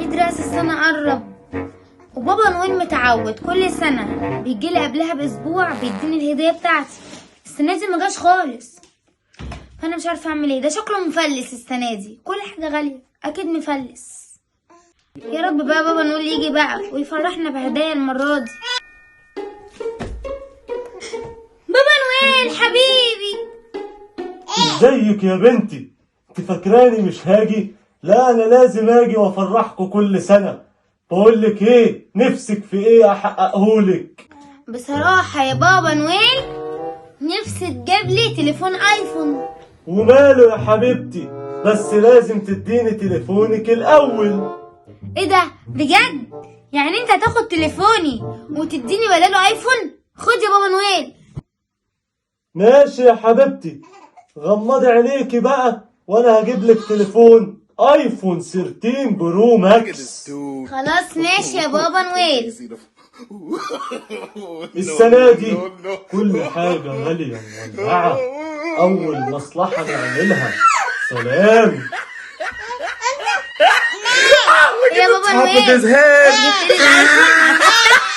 عيد رأس السنة قرب، وبابا نويل متعود كل سنة بيجيلي قبلها بأسبوع بيديني الهدية بتاعتي. السنة دي مجاش خالص، فأنا مش عارفة أعمل ايه. ده شكله مفلس السنة دي، كل حاجة غالية، أكيد مفلس. يا رب بقى بابا نويل يجي بقى ويفرحنا بهدايا المرة دي. بابا نويل حبيبي، ازيك يا بنتي؟ انت فاكراني مش هاجي؟ لا انا لازم اجي وافرحكوا كل سنة. بقولك ايه، نفسك في ايه احققهولك. بصراحة يا بابا نويل نفسي تجيب لي تليفون ايفون. وماله يا حبيبتي، بس لازم تديني تليفونك الاول. ايه ده بجد؟ يعني انت هتاخد تليفوني وتديني بداله ايفون؟ خد يا بابا نويل. ماشي يا حبيبتي، غمضي عينيكي بقى وانا هجيب لك تليفون ايفون 13 برو ماكس. خلاص ماشي يا بابا نويل. السنة دي كل حاجة غالية ومولعة، أول مصلحة نعملها سلام. يا بابا نويل Top of his head. جبت لي الايفون.